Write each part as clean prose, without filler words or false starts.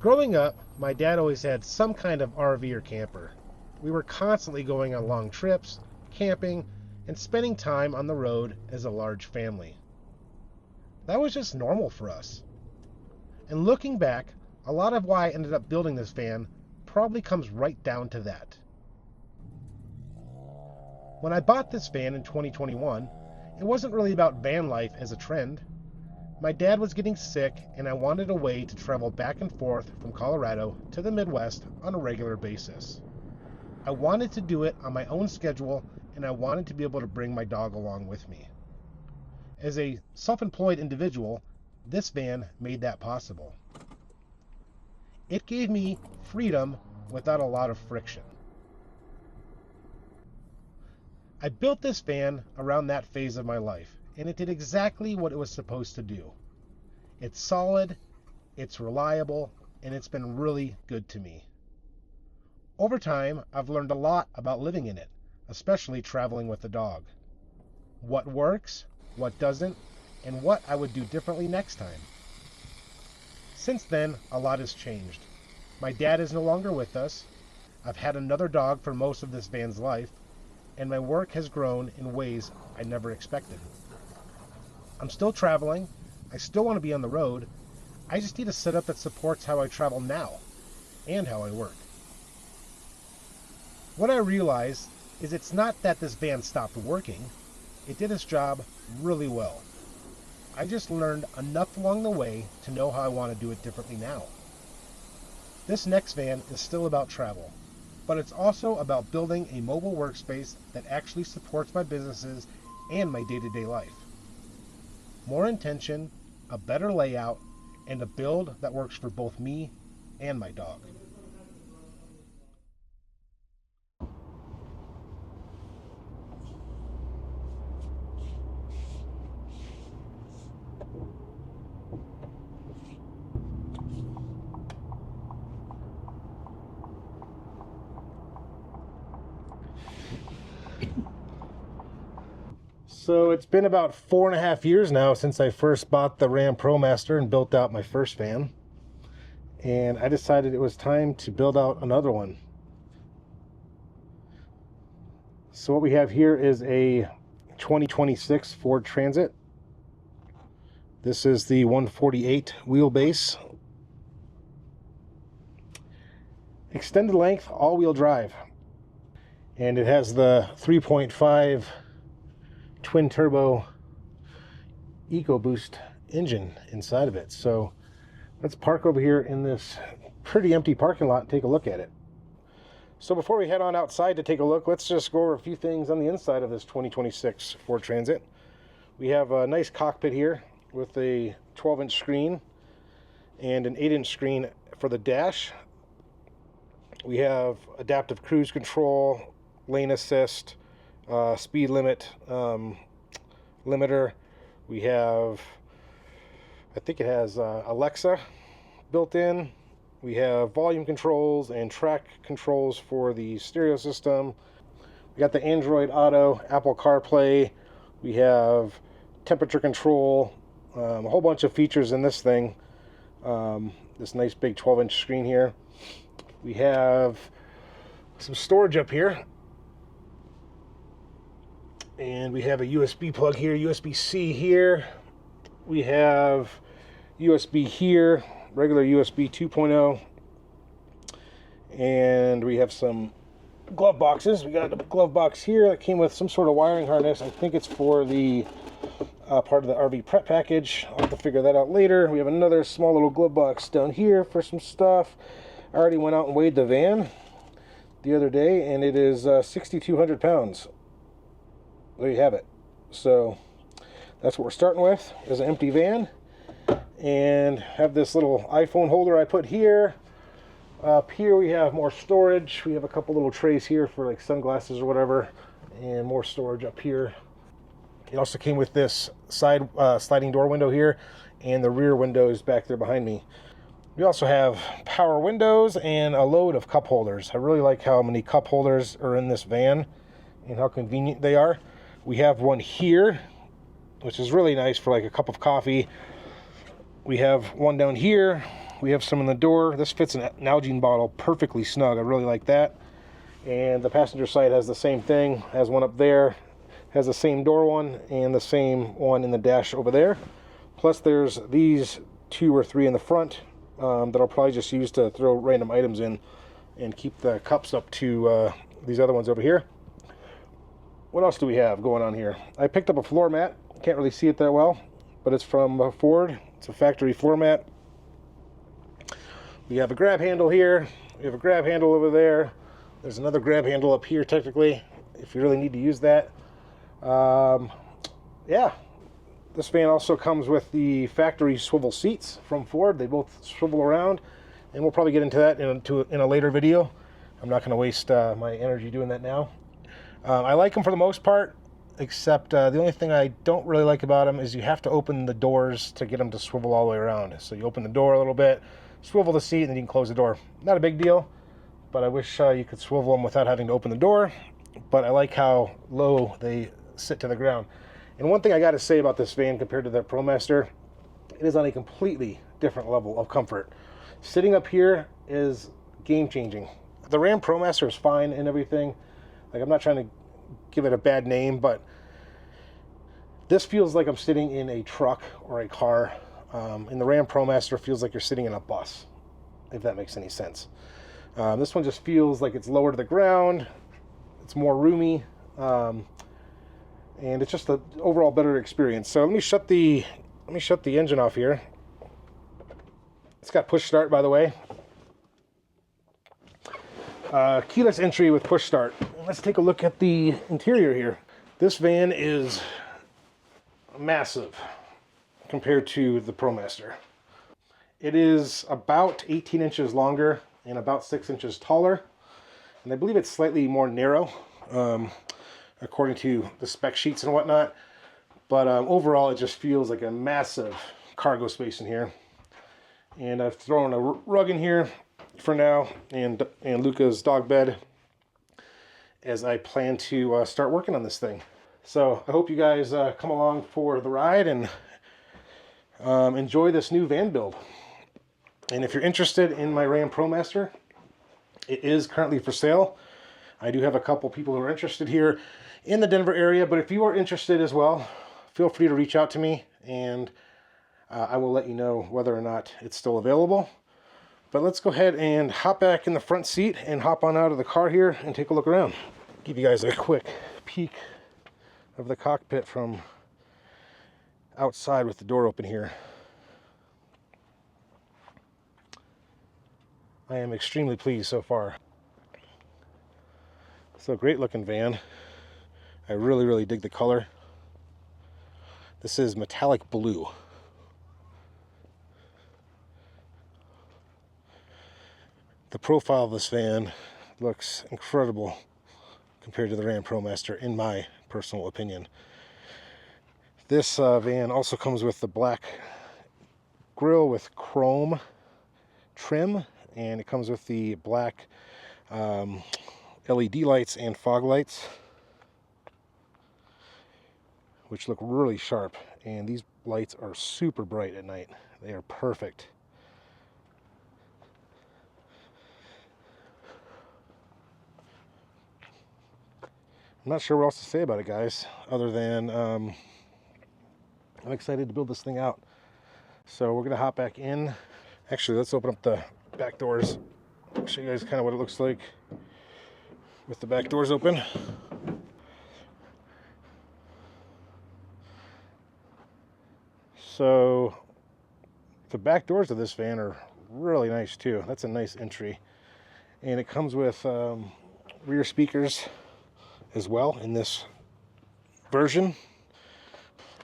Growing up, my dad always had some kind of RV or camper. We were constantly going on long trips, camping, and spending time on the road as a large family. That was just normal for us. And looking back, a lot of why I ended up building this van probably comes right down to that. When I bought this van in 2021, it wasn't really about van life as a trend. My dad was getting sick, and I wanted a way to travel back and forth from Colorado to the Midwest on a regular basis. I wanted to do it on my own schedule, and I wanted to be able to bring my dog along with me. As a self-employed individual, this van made that possible. It gave me freedom without a lot of friction. I built this van around that phase of my life, and it did exactly what it was supposed to do. It's solid, it's reliable, and it's been really good to me. Over time, I've learned a lot about living in it, especially traveling with the dog. What works, what doesn't, and what I would do differently next time. Since then, a lot has changed. My dad is no longer with us. I've had another dog for most of this van's life, and my work has grown in ways I never expected. I'm still traveling. I still want to be on the road. I just need a setup that supports how I travel now and how I work. What I realized is it's not that this van stopped working. It did its job really well. I just learned enough along the way to know how I want to do it differently now. This next van is still about travel, but it's also about building a mobile workspace that actually supports my businesses and my day-to-day life. More intention, a better layout, and a build that works for both me and my dog. So it's been about 4.5 years now since I first bought the Ram ProMaster and built out my first van. And I decided it was time to build out another one. So what we have here is a 2026 Ford Transit. This is the 148 wheelbase. Extended length, all-wheel drive. And it has the 3.5 twin turbo EcoBoost engine inside of it. So let's park over here in this pretty empty parking lot and take a look at it. So before we head on outside to take a look, let's just go over a few things on the inside of this 2026 Ford Transit. We have a nice cockpit here with a 12-inch screen and an 8-inch screen for the dash. We have adaptive cruise control, lane assist, speed limit limiter. We have, I think it has Alexa built in. We have volume controls and track controls for the stereo system. We got the Android Auto, Apple CarPlay. We have temperature control, a whole bunch of features in this thing. This nice big 12-inch screen here. We have some storage up here. And we have a USB plug here, USB-C here. We have USB here, regular USB 2.0. And we have some glove boxes. We got a glove box here that came with some sort of wiring harness. I think it's for the part of the RV prep package. I'll have to figure that out later. We have another small little glove box down here for some stuff. I already went out and weighed the van the other day, and it is 6,200 pounds. There you have it. So that's what we're starting with, is an empty van. And have this little iPhone holder I put here. Up here we have more storage. We have a couple little trays here for like sunglasses or whatever, and more storage up here. It also came with this side sliding door window here, and the rear window is back there behind me. We also have power windows and a load of cup holders. I really like how many cup holders are in this van and how convenient they are. We have one here, which is really nice for like a cup of coffee. We have one down here We have some in the door. This fits an Nalgene bottle perfectly snug. I really like that. And the passenger side has the same thing. Has one up there. Has the same door one and the same one in the dash over there. Plus there's these 2 or 3 in the front that I'll probably just use to throw random items in and keep the cups up to these other ones over here. What else do we have going on here? I picked up a floor mat. Can't really see it that well, but it's from Ford. It's a factory floor mat. We have a grab handle here. We have a grab handle over there. There's another grab handle up here, technically, if you really need to use that. Yeah, this van also comes with the factory swivel seats from Ford. They both swivel around, and we'll probably get into that in a later video. I'm not going to waste my energy doing that now. I like them for the most part, except the only thing I don't really like about them is you have to open the doors to get them to swivel all the way around. So you open the door a little bit, swivel the seat, and then you can close the door. Not a big deal, but I wish you could swivel them without having to open the door. But I like how low they sit to the ground. And one thing I got to say about this van compared to the ProMaster, it is on a completely different level of comfort. Sitting up here is game-changing. The Ram ProMaster is fine and everything. Like, I'm not trying to give it a bad name, but this feels like I'm sitting in a truck or a car. And the Ram ProMaster feels like you're sitting in a bus, if that makes any sense. This one just feels like it's lower to the ground. It's more roomy. And it's just an overall better experience. So let me shut the engine off here. It's got push start, by the way. Keyless entry with push start. Let's take a look at the interior here. This van is massive compared to the ProMaster. It is about 18 inches longer and about 6 inches taller. And I believe it's slightly more narrow, according to the spec sheets and whatnot. But overall, it just feels like a massive cargo space in here. And I've thrown a rug in here for now, and Luca's dog bed, as I plan to start working on this thing. So I hope you guys come along for the ride and enjoy this new van build. And if you're interested in my Ram ProMaster, it is currently for sale. I do have a couple people who are interested here in the Denver area, but if you are interested as well, feel free to reach out to me, and I will let you know whether or not it's still available. But let's go ahead and hop back in the front seat and hop on out of the car here and take a look around. Give you guys a quick peek of the cockpit from outside with the door open here. I am extremely pleased so far. So great looking van. I really, really dig the color. This is metallic blue. The profile of this van looks incredible compared to the Ram ProMaster, in my personal opinion. This van also comes with the black grille with chrome trim, and it comes with the black LED lights and fog lights, which look really sharp. And these lights are super bright at night. They are perfect. I'm not sure what else to say about it, guys, other than I'm excited to build this thing out. So we're going to hop back in. Actually, let's open up the back doors. I'll show you guys kind of what it looks like with the back doors open. So the back doors of this van are really nice too. That's a nice entry. And it comes with rear speakers as well in this version.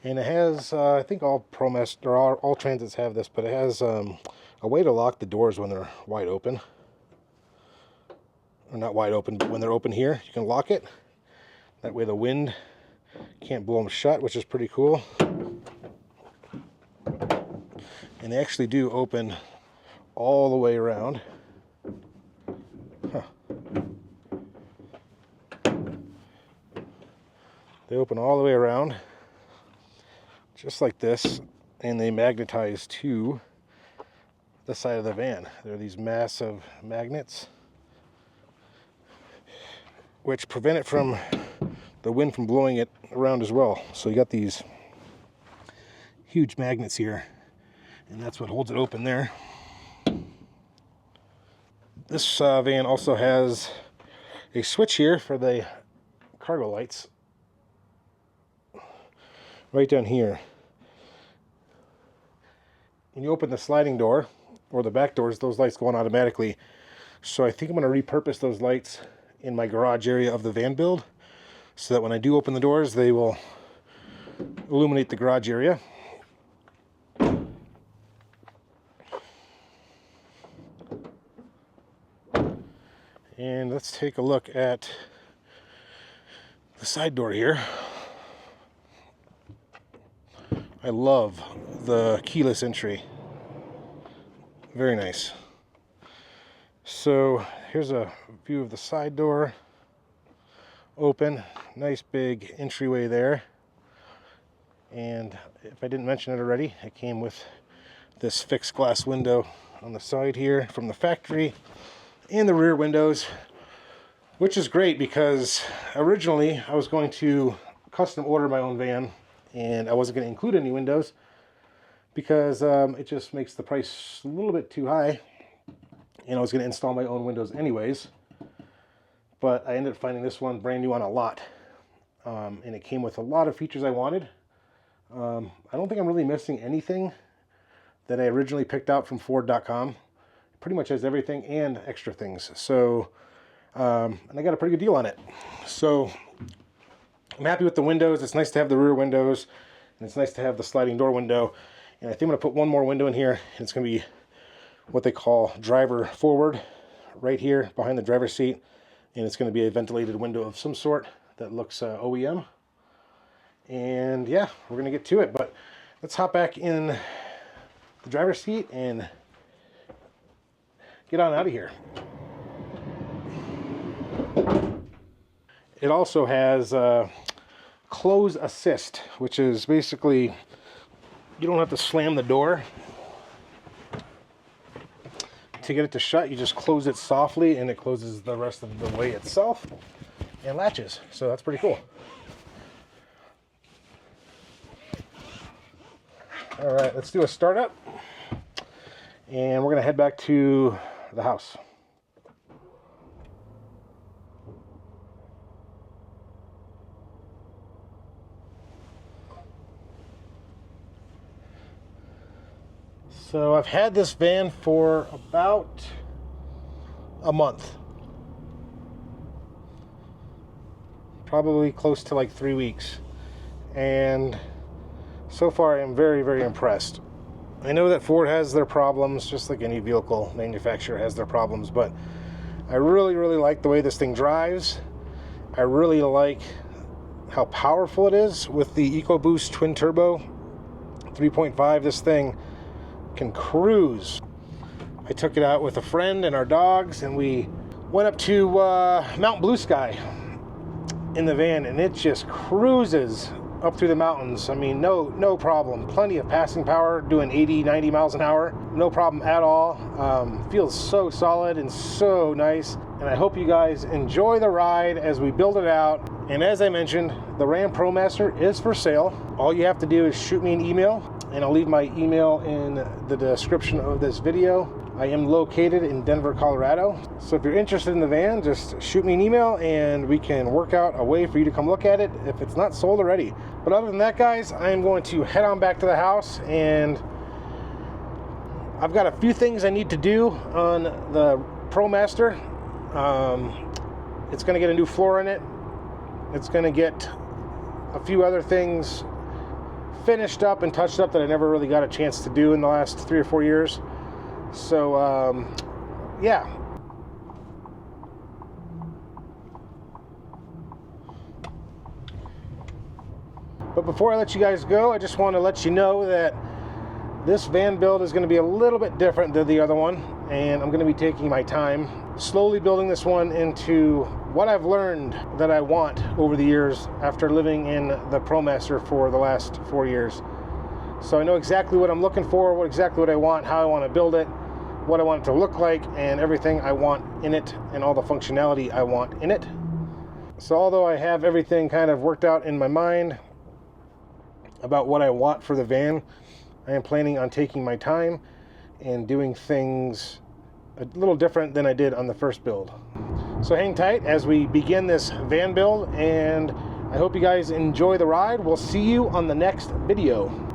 And it has, I think all ProMaster, or all Transits have this, but it has a way to lock the doors when they're wide open. Or not wide open, but when they're open here, you can lock it. That way the wind can't blow them shut, which is pretty cool. And they actually do open all the way around. Huh. They open all the way around, just like this, and they magnetize to the side of the van. There are these massive magnets which prevent it from the wind from blowing it around as well. So you got these huge magnets here, and that's what holds it open there. This van also has a switch here for the cargo lights right down here. When you open the sliding door or the back doors, those lights go on automatically. So I think I'm going to repurpose those lights in my garage area of the van build so that when I do open the doors, they will illuminate the garage area. And let's take a look at the side door here. I love the keyless entry. Very nice. So here's a view of the side door. Open, nice big entryway there. And if I didn't mention it already, it came with this fixed glass window on the side here from the factory, and the rear windows, which is great because originally I was going to custom order my own van and I wasn't going to include any windows because it just makes the price a little bit too high, and I was going to install my own windows anyways. But I ended up finding this one brand new on a lot, and it came with a lot of features I wanted. I don't think I'm really missing anything that I originally picked out from Ford.com. Pretty much has everything and extra things. So, and I got a pretty good deal on it. So I'm happy with the windows. It's nice to have the rear windows, and it's nice to have the sliding door window. And I think I'm going to put one more window in here, and it's going to be what they call driver forward, right here behind the driver's seat. And it's going to be a ventilated window of some sort that looks OEM. And yeah, we're going to get to it. But let's hop back in the driver's seat and get on out of here. It also has close assist, which is basically you don't have to slam the door to get it to shut. You just close it softly and it closes the rest of the way itself and latches. So that's pretty cool. All right, let's do a startup, and we're gonna head back to the house. So I've had this van for about a month. Probably close to like 3 weeks. And so far I'm very, very impressed. I know that Ford has their problems, just like any vehicle manufacturer has their problems, but I really, really like the way this thing drives. I really like how powerful it is with the EcoBoost twin turbo 3.5. This thing can cruise. I took it out with a friend and our dogs, and we went up to Mount Blue Sky in the van, and it just cruises up through the mountains. I mean, no problem. Plenty of passing power, doing 80, 90 miles an hour. No problem at all. Feels so solid and so nice. And I hope you guys enjoy the ride as we build it out. And as I mentioned, the Ram ProMaster is for sale. All you have to do is shoot me an email, and I'll leave my email in the description of this video. I am located in Denver, Colorado. So if you're interested in the van, just shoot me an email and we can work out a way for you to come look at it if it's not sold already. But other than that, guys, I am going to head on back to the house, and I've got a few things I need to do on the ProMaster. It's going to get a new floor in it. It's going to get a few other things finished up and touched up that I never really got a chance to do in the last 3 or 4 years. So, yeah. But before I let you guys go, I just want to let you know that this van build is going to be a little bit different than the other one, and I'm going to be taking my time, slowly building this one into what I've learned that I want over the years after living in the ProMaster for the last 4 years. So I know exactly what I'm looking for, exactly what I want, how I want to build it. what I want it to look like, and everything I want in it, and all the functionality I want in it. So although I have everything kind of worked out in my mind about what I want for the van, I am planning on taking my time and doing things a little different than I did on the first build. So hang tight as we begin this van build, and I hope you guys enjoy the ride. We'll see you on the next video.